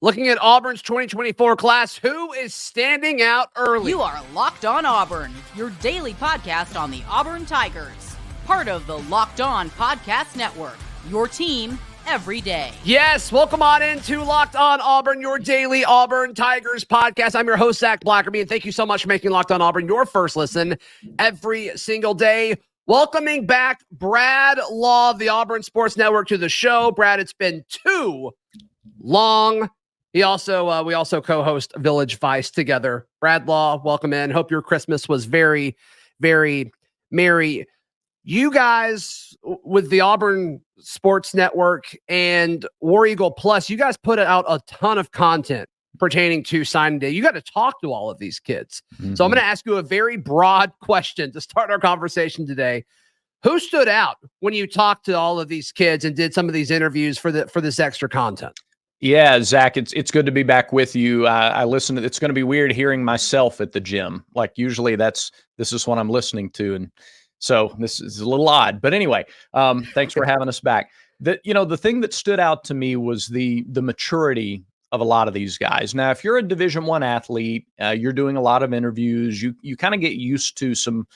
Looking at Auburn's 2024 class, who is standing out early? You are Locked On Auburn, your daily podcast on the Auburn Tigers. Part of the Locked On Podcast Network, your team every day. Yes, welcome on into Locked On Auburn, your daily Auburn Tigers podcast. I'm your host, Zach Blackerby, and thank you so much for making Locked On Auburn your first listen every single day. Welcoming back Brad Law of the Auburn Sports Network to the show. Brad, it's been too long. We also co-host Village Vice together. Brad Law, welcome in. Hope your Christmas was very, very merry. You guys with the Auburn Sports Network and War Eagle Plus, you guys put out a ton of content pertaining to signing day. You got to talk to all of these kids. So I'm going to ask you a very broad question to start our conversation today. Who stood out when you talked to all of these kids and did some of these interviews for this extra content? Yeah, Zach, it's good to be back with you. I listened. It's going to be weird hearing myself at the gym. Like usually this is what I'm listening to. And so this is a little odd, but anyway, thanks for having us back. The thing that stood out to me was the maturity of a lot of these guys. Now, if you're a Division I athlete, you're doing a lot of interviews, you kind of get used to some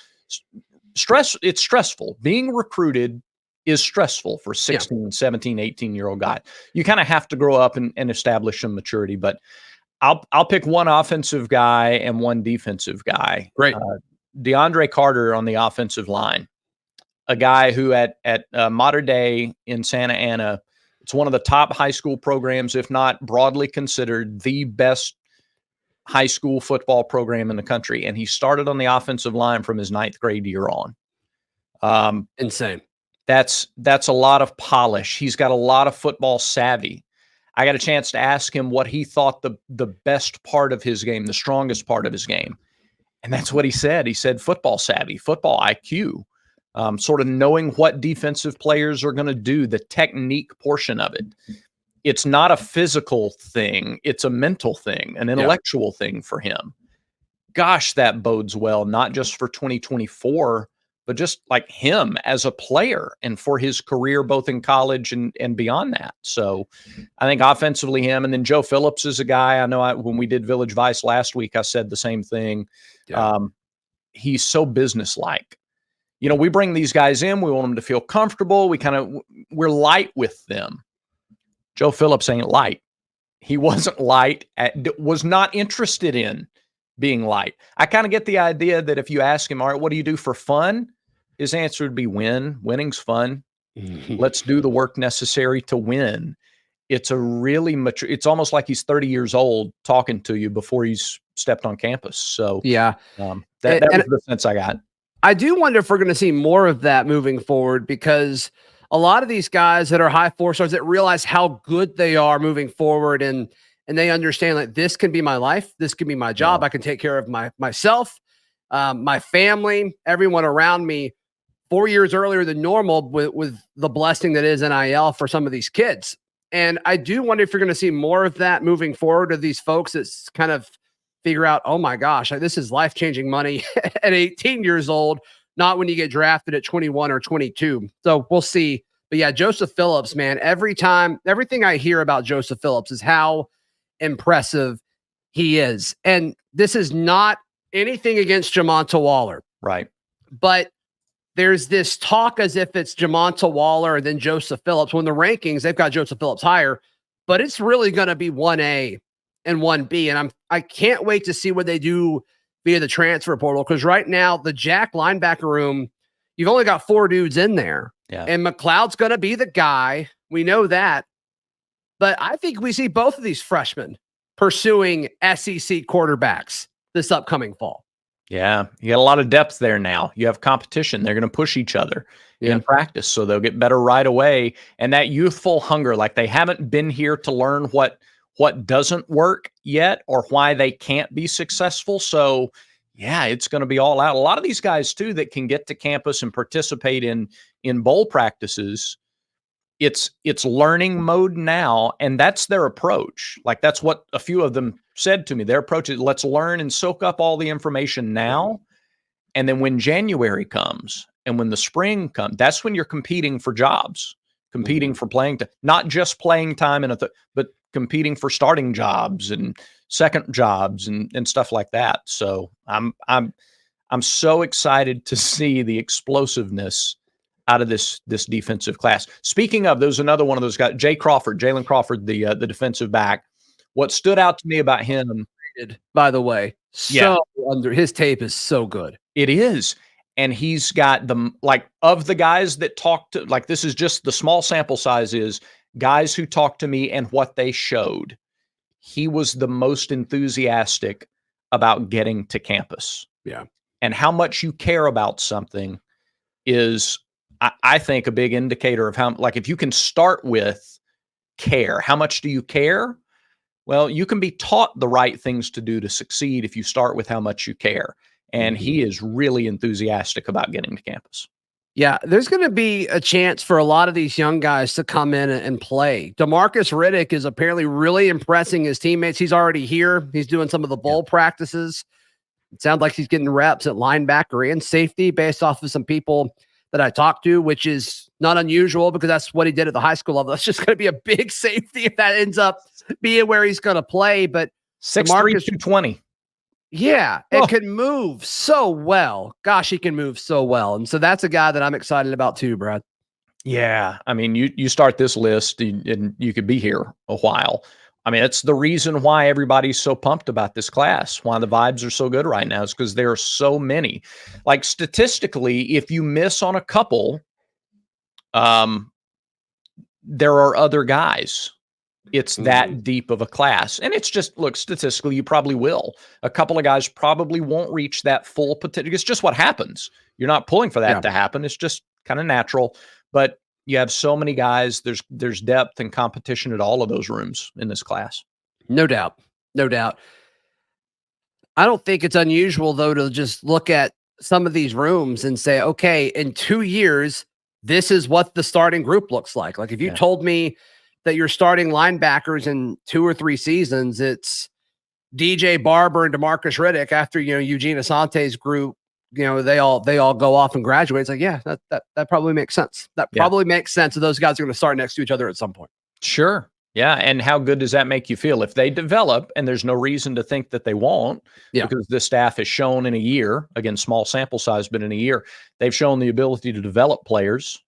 stress. It's stressful. Being recruited is stressful for 16, 17, 18-year-old guy. You kind of have to grow up and establish some maturity, but I'll pick one offensive guy and one defensive guy. Great. DeAndre Carter on the offensive line, a guy who at Mater Dei in Santa Ana, it's one of the top high school programs, if not broadly considered the best high school football program in the country. And he started on the offensive line from his 9th grade year on. Insane. That's a lot of polish. He's got a lot of football savvy. I got a chance to ask him what he thought the best part of his game, the strongest part of his game. And that's what he said. He said football savvy, football IQ, sort of knowing what defensive players are going to do, the technique portion of it. It's not a physical thing. It's a mental thing, an intellectual thing for him. Gosh, that bodes well, not just for 2024, but just like him as a player and for his career, both in college and beyond that. So I think offensively him, and then Joe Phillips is a guy I know when we did Village Vice last week, I said the same thing. Yeah. He's so businesslike. We bring these guys in, we want them to feel comfortable. We're light with them. Joe Phillips ain't light. He wasn't light, was not interested in being light. I kind of get the idea that if you ask him, all right, what do you do for fun? His answer would be win. Winning's fun. Let's do the work necessary to win. It's a really mature, it's almost like he's 30 years old talking to you before he's stepped on campus. So yeah, that was the sense I got. I do wonder if we're going to see more of that moving forward, because a lot of these guys that are high 4-stars that realize how good they are moving forward and they understand like this can be my life. This can be my job. I can take care of myself, my family, everyone around me 4 years earlier than normal with the blessing that is NIL for some of these kids. And I do wonder if you're going to see more of that moving forward of these folks that kind of figure out, oh my gosh, this is life-changing money at 18 years old, not when you get drafted at 21 or 22. So we'll see. But yeah, Joseph Phillips, man, everything I hear about Joseph Phillips is how impressive he is. And this is not anything against Jamonta Waller. Right. But there's this talk as if it's Jamonta Waller and then Joseph Phillips. When the rankings, they've got Joseph Phillips higher, but it's really going to be 1A and 1B. And I can't wait to see what they do via the transfer portal. Because right now, the Jack linebacker room, you've only got 4 dudes in there. Yeah. And McLeod's going to be the guy. We know that. But I think we see both of these freshmen pursuing SEC quarterbacks this upcoming fall. Yeah, you got a lot of depth there now. You have competition. They're going to push each other in practice, so they'll get better right away. And that youthful hunger, like they haven't been here to learn what doesn't work yet or why they can't be successful. So, yeah, it's going to be all out. A lot of these guys, too, that can get to campus and participate in bowl practices, it's learning mode now, and that's their approach. Like that's what a few of them said to me. Their approach is let's learn and soak up all the information now. And then when January comes and when the spring comes, that's when you're competing for jobs, competing for playing time, not just playing time but competing for starting jobs and second jobs and stuff like that. So I'm so excited to see the explosiveness out of this defensive class. Speaking of, there's another one of those guys, Jalen Crawford, the defensive back. What stood out to me about him, by the way, under his tape is so good. It is. And he's got of the guys that talked to, this is just the small sample size is guys who talked to me and what they showed. He was the most enthusiastic about getting to campus. Yeah. And how much you care about something is, I think, a big indicator of how, if you can start with care, how much do you care? Well, you can be taught the right things to do to succeed if you start with how much you care. And he is really enthusiastic about getting to campus. Yeah, there's going to be a chance for a lot of these young guys to come in and play. DeMarcus Riddick is apparently really impressing his teammates. He's already here. He's doing some of the bowl practices. It sounds like he's getting reps at linebacker and safety based off of some people that I talked to, which is not unusual because that's what he did at the high school level. That's just going to be a big safety if that ends up being where he's going to play. But 6'3", 220. Yeah, it can move so well. Gosh, he can move so well. And so that's a guy that I'm excited about too, Brad. Yeah. I mean, you start this list and you could be here a while. I mean, it's the reason why everybody's so pumped about this class, why the vibes are so good right now, is because there are so many. Statistically, if you miss on a couple, there are other guys. It's that deep of a class. And it's just, look, statistically, you probably will. A couple of guys probably won't reach that full potential. It's just what happens. You're not pulling for that to happen. It's just kind of natural. But you have so many guys. There's depth and competition at all of those rooms in this class. No doubt. No doubt. I don't think it's unusual, though, to just look at some of these rooms and say, okay, in 2 years, this is what the starting group looks like. Like if you told me that you're starting linebackers in 2 or 3 seasons, it's DJ Barber and DeMarcus Riddick after, Eugene Asante's group, they all go off and graduate. It's like, yeah, that probably makes sense. That probably makes sense. So those guys are going to start next to each other at some point. Sure. Yeah. And how good does that make you feel if they develop, and there's no reason to think that they won't, because the staff has shown in a year, again, small sample size, but in a year, they've shown the ability to develop players.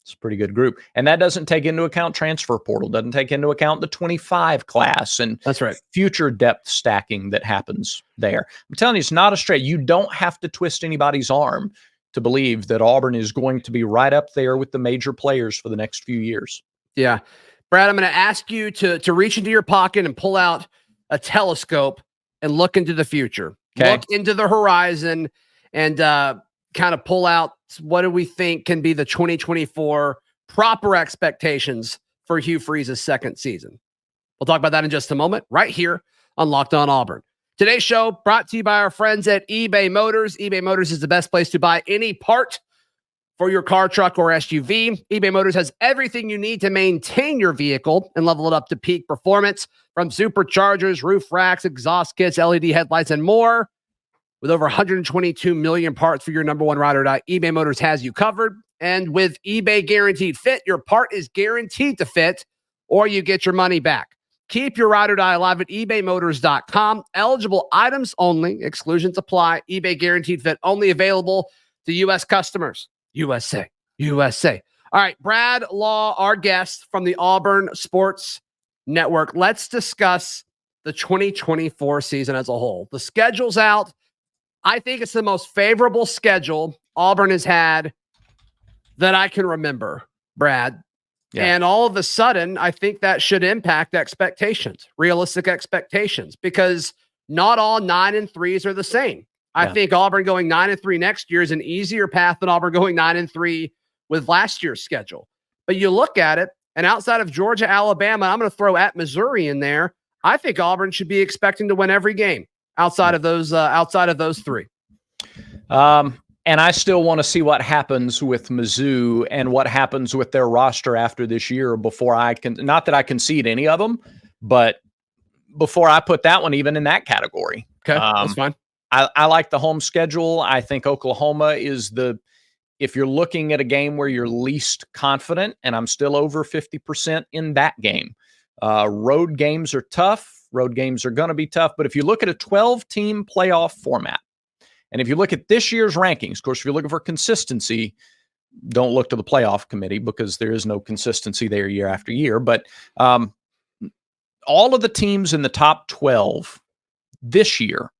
It's a pretty good group. And that doesn't take into account transfer portal, doesn't take into account the 25 class and that's right, future depth stacking that happens there. I'm telling you, it's not a straight. You don't have to twist anybody's arm to believe that Auburn is going to be right up there with the major players for the next few years. Yeah. Brad, I'm going to ask you to reach into your pocket and pull out a telescope and look into the future. Okay. Look into the horizon and kind of pull out what do we think can be the 2024 proper expectations for Hugh Freeze's second season. We'll talk about that in just a moment, right here on Locked On Auburn. Today's show brought to you by our friends at eBay Motors. eBay Motors is the best place to buy any part for your car, truck, or SUV. eBay Motors has everything you need to maintain your vehicle and level it up to peak performance, from superchargers, roof racks, exhaust kits, LED headlights, and more. With over 122 million parts for your number one ride or die, eBay Motors has you covered. And with eBay Guaranteed Fit, your part is guaranteed to fit or you get your money back. Keep your ride or die alive at ebaymotors.com. Eligible items only. Exclusions apply. eBay Guaranteed Fit only available to U.S. customers. USA. All right, Brad Law, our guest from the Auburn Sports Network. Let's discuss the 2024 season as a whole. The schedule's out. I think it's the most favorable schedule Auburn has had that I can remember, Brad. Yeah. And all of a sudden, I think that should impact expectations, realistic expectations, because not all 9-3s are the same. I think Auburn going 9-3 next year is an easier path than Auburn going 9-3 with last year's schedule. But you look at it, and outside of Georgia, Alabama, I'm going to throw at Missouri in there. I think Auburn should be expecting to win every game outside of those 3. And I still want to see what happens with Mizzou and what happens with their roster after this year before I can, not that I concede any of them, but before I put that one even in that category. Okay, that's fine. I like the home schedule. I think Oklahoma is if you're looking at a game where you're least confident, and I'm still over 50% in that game. Road games are tough. Road games are going to be tough. But if you look at a 12-team playoff format, and if you look at this year's rankings, of course, if you're looking for consistency, don't look to the playoff committee because there is no consistency there year after year. But all of the teams in the top 12 this year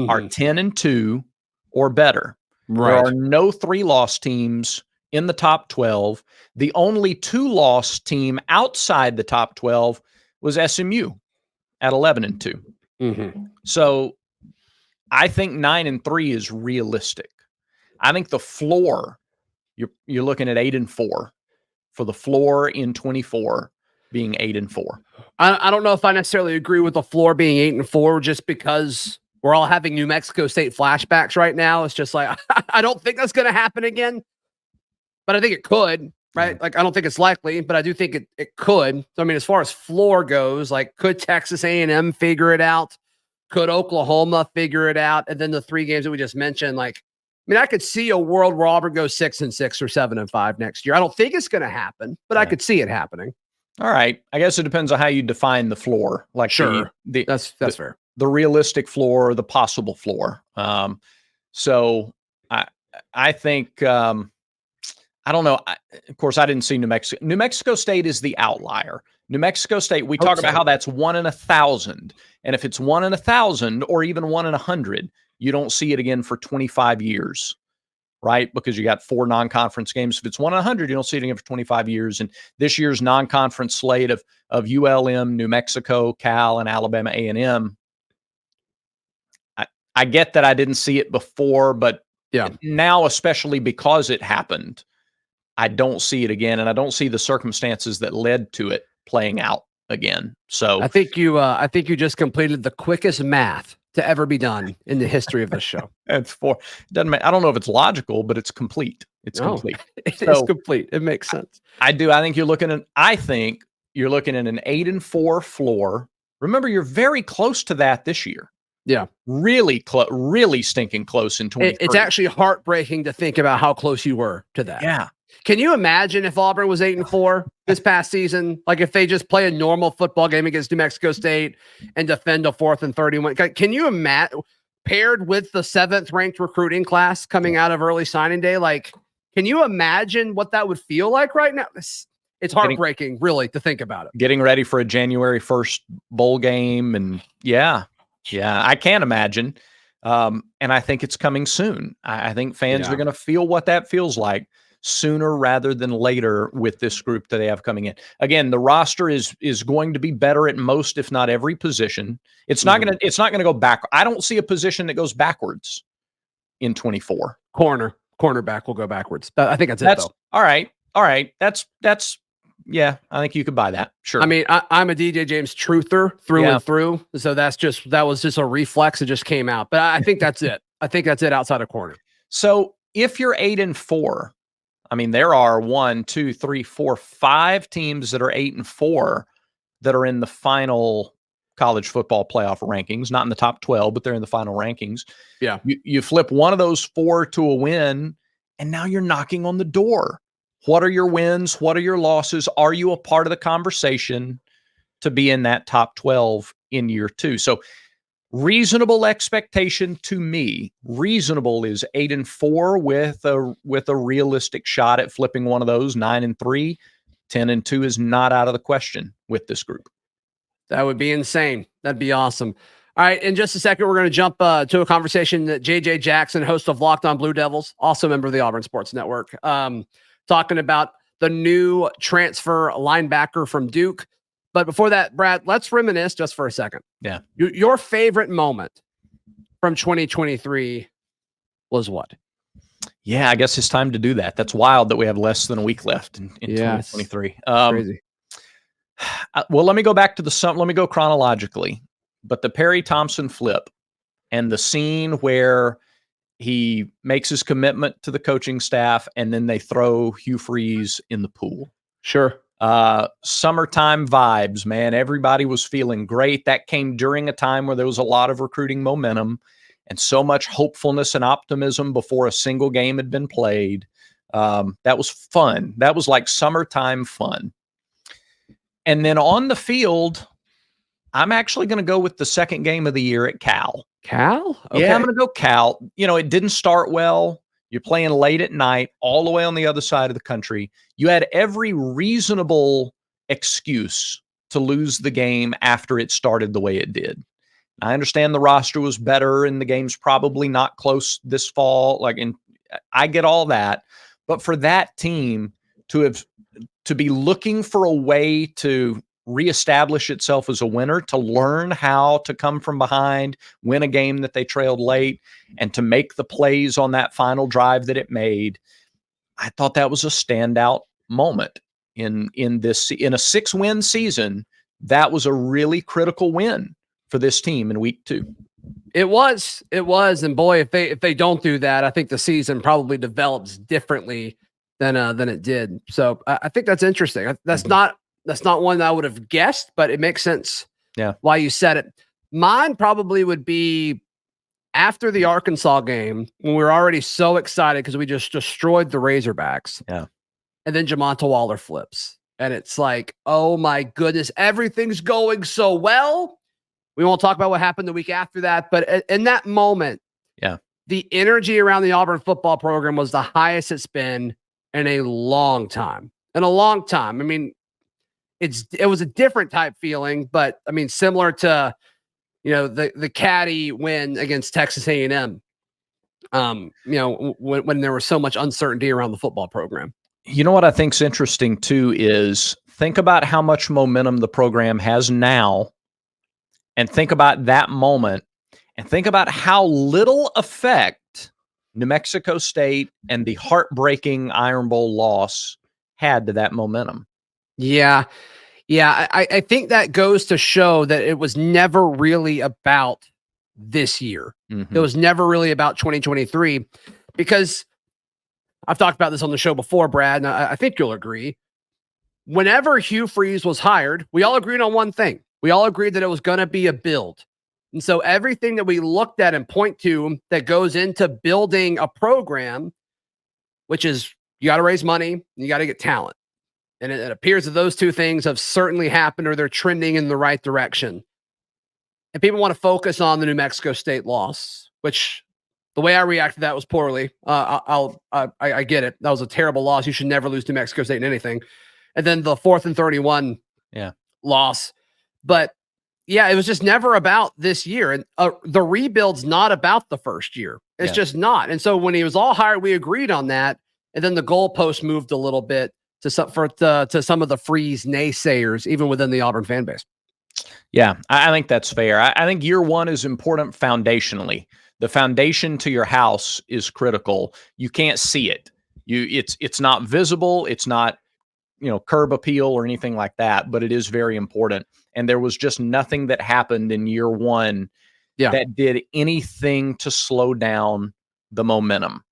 are 10-2 or better. Right. There are no 3-loss teams in the top 12. The only 2-loss team outside the top 12 was SMU at 11-2. So I think 9-3 is realistic. I think the floor, you're looking at 8-4 for the floor in 24 being 8-4. I don't know if I necessarily agree with the floor being 8-4 just because we're all having New Mexico State flashbacks right now. It's just like, I don't think that's going to happen again, but I think it could, right? Like, I don't think it's likely, but I do think it could. So, I mean, as far as floor goes, like, could Texas A&M figure it out? Could Oklahoma figure it out? And then the 3 games that we just mentioned, like, I mean, I could see a world where Auburn goes 6-6 or 7-5 next year. I don't think it's going to happen, but I could see it happening. All right. I guess it depends on how you define the floor. Like, sure, that's fair. The realistic floor, the possible floor. So I think I don't know. Of course, I didn't see New Mexico. New Mexico State is the outlier. New Mexico State, we talk about how that's 1 in 1,000. And if it's 1 in 1,000 or even 1 in 100, you don't see it again for 25 years, right? Because you got 4 non-conference games. If it's 1 in 100, you don't see it again for 25 years. And this year's non-conference slate of ULM, New Mexico, Cal, and Alabama A&M, I get that I didn't see it before, but now, especially because it happened, I don't see it again, and I don't see the circumstances that led to it playing out again. So I think you just completed the quickest math to ever be done in the history of this show. It's 4. Doesn't matter. I don't know if it's logical, but it's complete. It's complete. It is complete. It makes sense. I do. I think you're looking at. I think you're looking at an 8-4 floor. Remember, you're very close to that this year. Yeah, really stinking close in 20. It's actually heartbreaking to think about how close you were to that. Yeah. Can you imagine if Auburn was 8-4 this past season? Like, if they just play a normal football game against New Mexico State and defend a 4th and 31? Can you imagine, paired with the 7th ranked recruiting class coming out of early signing day? Like, can you imagine what that would feel like right now? It's heartbreaking, really, to think about it. Getting ready for a January 1st bowl game, and yeah, I can't imagine. And I think it's coming soon. I think fans are going to feel what that feels like sooner rather than later with this group that they have coming in. Again, the roster is going to be better at most, if not every position. It's not going to go back. I don't see a position that goes backwards in 24. Cornerback will go backwards. I think that's it, though. All right. That's yeah, I think you could buy that. Sure. I mean, I'm a DJ James truther through and through. So that was just a reflex. It just came out. But I think that's it. I think that's it outside of corner. So if you're 8-4, I mean, there are 1, 2, 3, 4, 5 teams that are 8-4 that are in the final college football playoff rankings, not in the top 12, but they're in the final rankings. Yeah. You flip one of those 4 to a win, and now you're knocking on the door. What are your wins? What are your losses? Are you a part of the conversation to be in that top 12 in year 2? So reasonable expectation to me, reasonable is 8-4 with a realistic shot at flipping one of those. 9-3, 10-2 is not out of the question with this group. That would be insane. That'd be awesome. All right, in just a second, we're going to jump to a conversation that JJ Jackson, host of Locked On Blue Devils, also a member of the Auburn Sports Network, talking about the new transfer linebacker from Duke. But before that, Brad, let's reminisce just for a second. Yeah. Your favorite moment from 2023 was what? Yeah, I guess it's time to do that. That's wild that we have less than a week left in 2023. Crazy. Well, let me go back to let me go chronologically. But the Perry Thompson flip and the scene where he makes his commitment to the coaching staff and then they throw Hugh Freeze in the pool. Sure. Summertime vibes, man. Everybody was feeling great. That came during a time where there was a lot of recruiting momentum and so much hopefulness and optimism before a single game had been played. That was fun. That was like summertime fun. And then on the field, I'm actually going to go with the second game of the year at Cal. Cal? Okay. Yeah, I'm going to go Cal. It didn't start well. You're playing late at night, all the way on the other side of the country. You had every reasonable excuse to lose the game after it started the way it did. I understand the roster was better and the game's probably not close this fall. I get all that. But for that team to be looking for a way to reestablish itself as a winner, to learn how to come from behind, win a game that they trailed late, and to make the plays on that final drive that it made, I thought that was a standout moment in a 6-win season. That was a really critical win for this team in week 2. It was. And boy, if they don't do that, I think the season probably develops differently than it did. So I think that's interesting. That's not one that I would have guessed, but it makes sense. Yeah. Why you said it. Mine probably would be after the Arkansas game when we were already so excited because we just destroyed the Razorbacks. Yeah. And then Jamonta Waller flips. And it's like, oh my goodness, everything's going so well. We won't talk about what happened the week after that, but in that moment, the energy around the Auburn football program was the highest it's been in a long time. I mean, it was a different type feeling, but I mean, similar to, the Caddy win against Texas A&M, when there was so much uncertainty around the football program. You know what I think's interesting too is think about how much momentum the program has now, and think about that moment, and think about how little effect New Mexico State and the heartbreaking Iron Bowl loss had to that momentum. Yeah. I think that goes to show that it was never really about this year. Mm-hmm. It was never really about 2023, because I've talked about this on the show before, Brad, and I think you'll agree. Whenever Hugh Freeze was hired, we all agreed on one thing. We all agreed that it was going to be a build. And so everything that we looked at and point to that goes into building a program, which is you got to raise money, you got to get talent. And it appears that those two things have certainly happened, or they're trending in the right direction. And people want to focus on the New Mexico State loss, which the way I reacted to that was poorly. I get it. That was a terrible loss. You should never lose to New Mexico State in anything. And then the 4th and 31 loss. But yeah, it was just never about this year. And the rebuild's not about the first year. It's just not. And so when he was all hired, we agreed on that. And then the goalpost moved a little bit to some of the Freeze naysayers, even within the Auburn fan base. Yeah, I think that's fair. I think year one is important foundationally. The foundation to your house is critical. You can't see it. It's not visible. It's not, curb appeal or anything like that, but it is very important. And there was just nothing that happened in year one that did anything to slow down the momentum.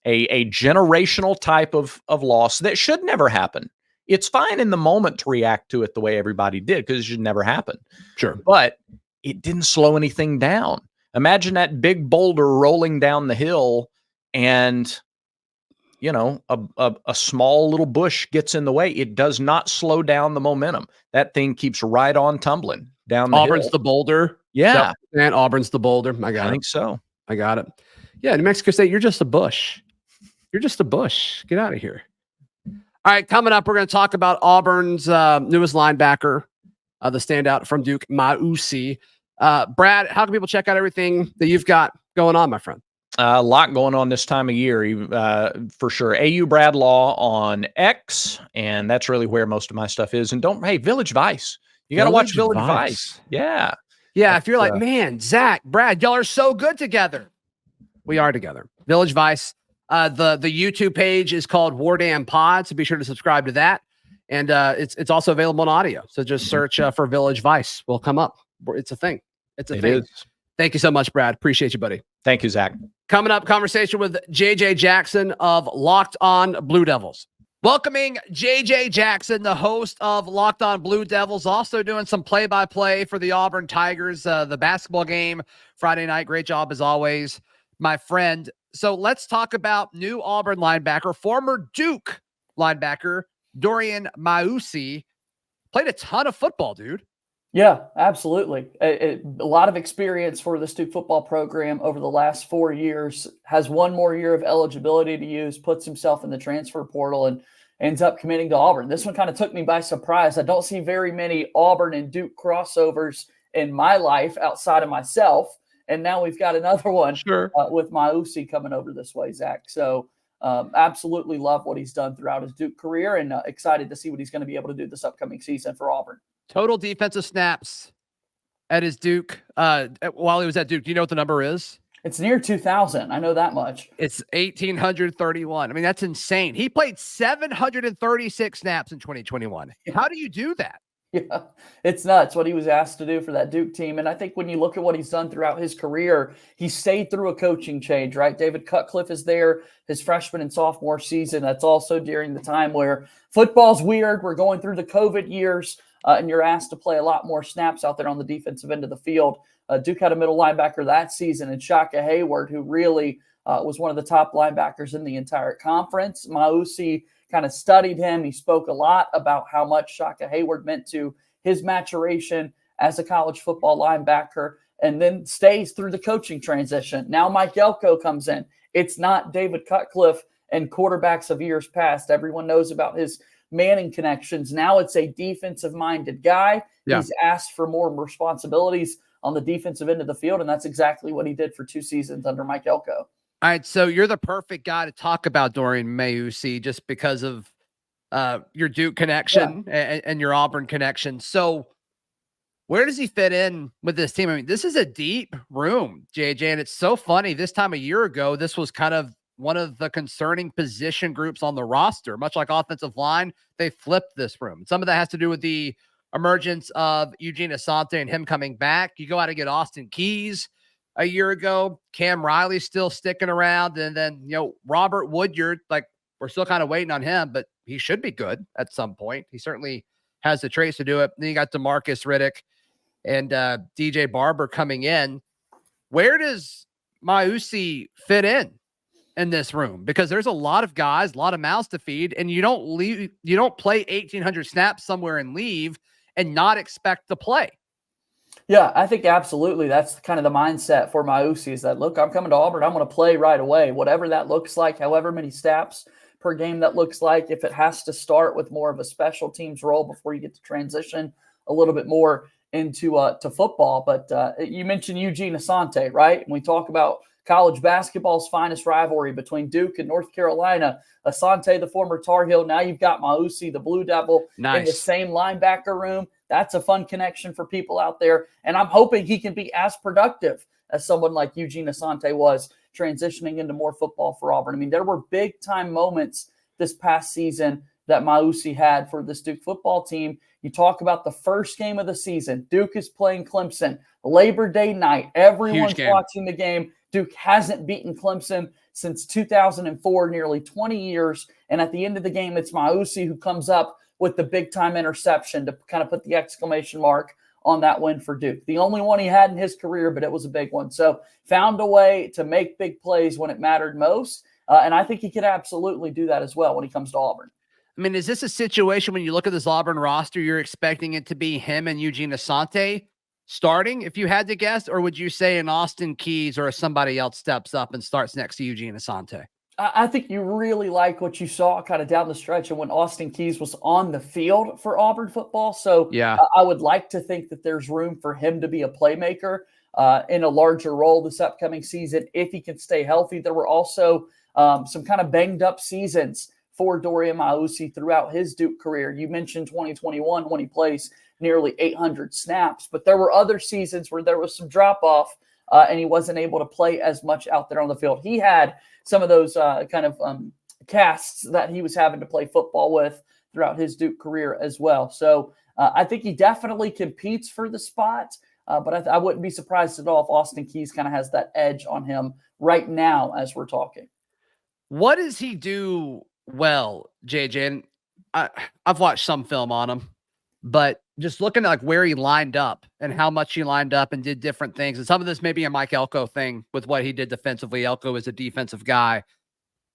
A generational type of loss that should never happen. It's fine in the moment to react to it the way everybody did, because it should never happen. Sure. But it didn't slow anything down. Imagine that big boulder rolling down the hill and, a small little bush gets in the way. It does not slow down the momentum. That thing keeps right on tumbling down the Auburn's hill. the boulder. Yeah. And Auburn's the boulder. I think so. I got it. Yeah. New Mexico State, you're just a bush. You're just a bush. Get out of here. All right, coming up, we're going to talk about Auburn's newest linebacker, the standout from Duke, Mausi. Brad, how can people check out everything that you've got going on, my friend? A lot going on this time of year, for sure. AU Brad Law on X, and that's really where most of my stuff is. And Village Vice. You got to watch Village Vice. Yeah. Yeah, if you're like, man, Zach, Brad, y'all are so good together. We are together. Village Vice. The YouTube page is called War Damn Pod, so be sure to subscribe to that. And it's also available on audio. So just search for Village Vice. Will come up. It's a thing. It's a thing. Is. Thank you so much, Brad. Appreciate you, buddy. Thank you, Zach. Coming up, conversation with JJ Jackson of Locked On Blue Devils. Welcoming JJ Jackson, the host of Locked On Blue Devils, also doing some play-by-play for the Auburn Tigers, the basketball game Friday night. Great job as always, my friend. So let's talk about new Auburn linebacker, former Duke linebacker, Dorian Mausi, played a ton of football, dude. Yeah, absolutely. A lot of experience for the Duke football program over the last 4 years, has one more year of eligibility to use, puts himself in the transfer portal, and ends up committing to Auburn. This one kind of took me by surprise. I don't see very many Auburn and Duke crossovers in my life outside of myself. And now we've got another one with Mausi coming over this way, Zach. So absolutely love what he's done throughout his Duke career, and excited to see what he's going to be able to do this upcoming season for Auburn. Total defensive snaps at his Duke, while he was at Duke. Do you know what the number is? It's near 2,000. I know that much. It's 1,831. I mean, that's insane. He played 736 snaps in 2021. How do you do that? Yeah, it's nuts what he was asked to do for that Duke team. And I think when you look at what he's done throughout his career, he stayed through a coaching change, right? David Cutcliffe is there his freshman and sophomore season. That's also during the time where football's weird. We're going through the COVID years, and you're asked to play a lot more snaps out there on the defensive end of the field. Duke had a middle linebacker that season, and Shaka Hayward, who really was one of the top linebackers in the entire conference. Mausi kind of studied him. He spoke a lot about how much Shaka Hayward meant to his maturation as a college football linebacker, and then stays through the coaching transition. Now Mike Elko comes in. It's not David Cutcliffe and quarterbacks of years past. Everyone knows about his Manning connections. Now it's a defensive-minded guy. Yeah. He's asked for more responsibilities on the defensive end of the field, and that's exactly what he did for 2 seasons under Mike Elko. All right, so you're the perfect guy to talk about Dorian Mausi just because of your Duke connection and your Auburn connection. So where does he fit in with this team? I mean, this is a deep room, JJ, and it's so funny. This time a year ago, this was kind of one of the concerning position groups on the roster. Much like offensive line, they flipped this room. Some of that has to do with the emergence of Eugene Asante and him coming back. You go out and get Austin Keys a year ago. Cam Riley's still sticking around. And then, Robert Woodyard, like, we're still kind of waiting on him, but he should be good at some point. He certainly has the traits to do it. Then you got DeMarcus Riddick and DJ Barber coming in. Where does Mausi fit in this room? Because there's a lot of guys, a lot of mouths to feed, and you don't play 1,800 snaps somewhere and leave and not expect to play. Yeah, I think absolutely. That's kind of the mindset for Mausi, is that, look, I'm coming to Auburn. I'm going to play right away, whatever that looks like, however many snaps per game that looks like. If it has to start with more of a special teams role before you get to transition a little bit more into to football. But you mentioned Eugene Asante, right? And we talk about college basketball's finest rivalry between Duke and North Carolina. Asante, the former Tar Heel. Now you've got Mausi, the Blue Devil, in the same linebacker room. That's a fun connection for people out there. And I'm hoping he can be as productive as someone like Eugene Asante was, transitioning into more football for Auburn. I mean, there were big-time moments this past season that Mausi had for this Duke football team. You talk about the first game of the season. Duke is playing Clemson. Labor Day night. Everyone's watching the game. Duke hasn't beaten Clemson since 2004, nearly 20 years. And at the end of the game, it's Mausi who comes up with the big-time interception to kind of put the exclamation mark on that win for Duke. The only one he had in his career, but it was a big one. So found a way to make big plays when it mattered most. And I think he could absolutely do that as well when he comes to Auburn. I mean, is this a situation when you look at this Auburn roster, you're expecting it to be him and Eugene Asante starting, if you had to guess? Or would you say an Austin Keys or somebody else steps up and starts next to Eugene Asante? I think you really like what you saw kind of down the stretch and when Austin Keys was on the field for Auburn football. So yeah, I would like to think that there's room for him to be a playmaker in a larger role this upcoming season if he can stay healthy. There were also some kind of banged up seasons for Dorian Mausi throughout his Duke career. You mentioned 2021 when he plays nearly 800 snaps, but there were other seasons where there was some drop off and he wasn't able to play as much out there on the field. He had some of those casts that he was having to play football with throughout his Duke career as well. So I think he definitely competes for the spot, but I wouldn't be surprised at all if Austin Keys kind of has that edge on him right now as we're talking. What does he do well, JJ? And I've watched some film on him, but just looking at like where he lined up and how much he lined up and did different things. And some of this may be a Mike Elko thing with what he did defensively. Elko is a defensive guy,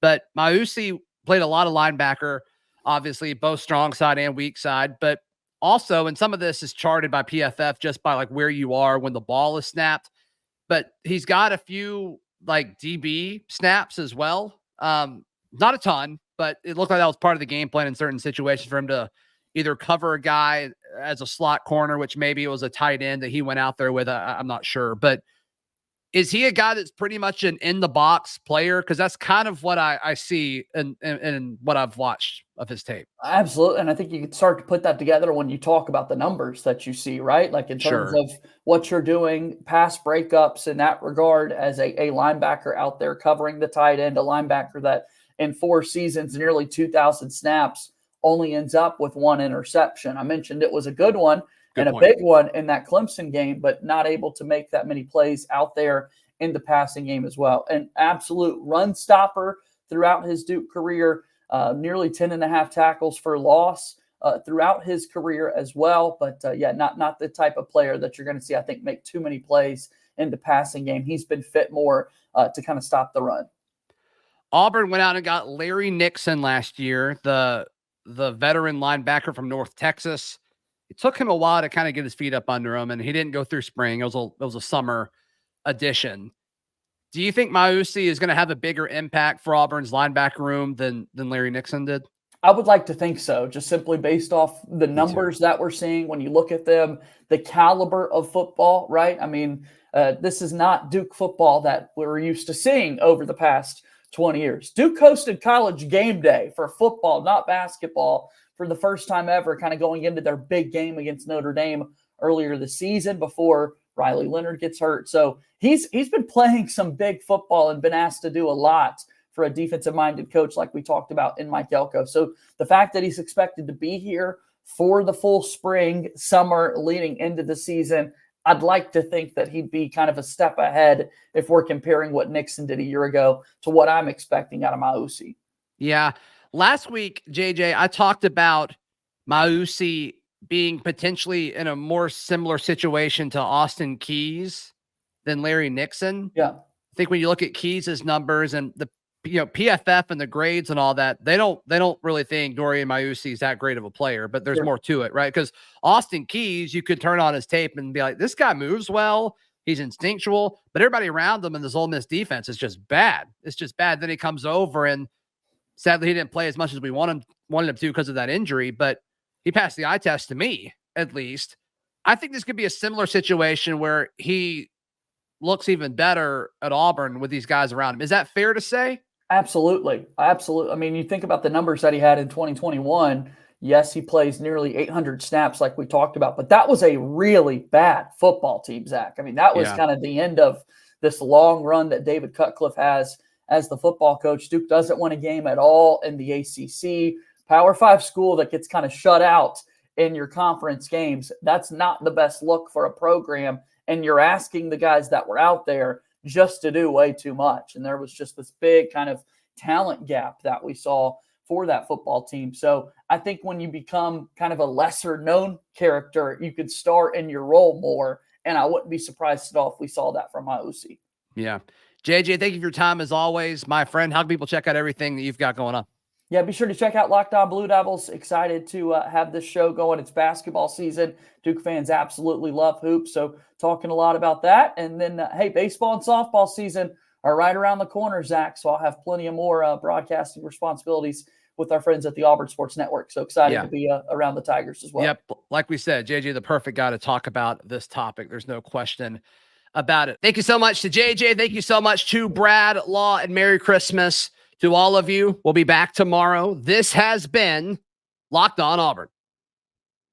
but Mausi played a lot of linebacker, obviously both strong side and weak side. But also, and some of this is charted by PFF just by like where you are when the ball is snapped, but he's got a few like DB snaps as well. Not a ton, but it looked like that was part of the game plan in certain situations for him to either cover a guy as a slot corner, which maybe it was a tight end that he went out there with. I'm not sure, but is he a guy that's pretty much an in the box player? Because that's kind of what I see in what I've watched of his tape. Absolutely. And I think you can start to put that together when you talk about the numbers that you see, right? Like in terms of what you're doing, pass breakups in that regard as a linebacker out there covering the tight end, a linebacker that in 4 seasons, nearly 2,000 snaps, only ends up with 1 interception. I mentioned it was a good one. Good and point. A big one in that Clemson game, but not able to make that many plays out there in the passing game as well. An absolute run stopper throughout his Duke career, nearly 10.5 tackles for loss throughout his career as well. But not the type of player that you're going to see, I think, make too many plays in the passing game. He's been fit more to kind of stop the run. Auburn went out and got Larry Nixon last year, the veteran linebacker from North Texas. It took him a while to kind of get his feet up under him, and he didn't go through spring. It was a summer addition. Do you think Mausi is going to have a bigger impact for Auburn's linebacker room than Larry Nixon did? I would like to think so, just simply based off the numbers that we're seeing when you look at them, the caliber of football, right? I mean, this is not Duke football that we're used to seeing over the past 20 years. Duke hosted College Game Day for football, not basketball, for the first time ever, kind of going into their big game against Notre Dame earlier this season before Riley Leonard gets hurt. So he's been playing some big football and been asked to do a lot for a defensive-minded coach like we talked about in Mike Elko. So the fact that he's expected to be here for the full spring, summer leading into the season, I'd like to think that he'd be kind of a step ahead if we're comparing what Nixon did a year ago to what I'm expecting out of Mausi. Yeah. Last week, JJ, I talked about Mausi being potentially in a more similar situation to Austin Keys than Larry Nixon. Yeah. I think when you look at Keys' numbers and the PFF and the grades and all that, they don't really think Dorian Mausi is that great of a player, but there's more to it, right? Because Austin Keys, you could turn on his tape and be like, this guy moves well, he's instinctual, but everybody around him in this Ole Miss defense is just bad. It's just bad. Then he comes over and sadly he didn't play as much as we wanted him to because of that injury, but he passed the eye test to me, at least. I think this could be a similar situation where he looks even better at Auburn with these guys around him. Is that fair to say? Absolutely. Absolutely. I mean, you think about the numbers that he had in 2021. Yes, he plays nearly 800 snaps like we talked about, but that was a really bad football team, Zach. I mean, that was kind of the end of this long run that David Cutcliffe has as the football coach. Duke doesn't win a game at all in the ACC. Power 5 school that gets kind of shut out in your conference games. That's not the best look for a program. And you're asking the guys that were out there just to do way too much. And there was just this big kind of talent gap that we saw for that football team. So I think when you become kind of a lesser known character, you could star in your role more. And I wouldn't be surprised at all if we saw that from Mausi. Yeah. JJ, thank you for your time as always, my friend. How can people check out everything that you've got going on? Yeah, be sure to check out Locked On Blue Devils. Excited to have this show going. It's basketball season. Duke fans absolutely love hoops, so talking a lot about that. And then, hey, baseball and softball season are right around the corner, Zach, so I'll have plenty of more broadcasting responsibilities with our friends at the Auburn Sports Network. So excited to be around the Tigers as well. Yep, like we said, JJ, the perfect guy to talk about this topic. There's no question about it. Thank you so much to JJ. Thank you so much to Brad Law, and Merry Christmas to all of you. We'll be back tomorrow. This has been Locked On Auburn.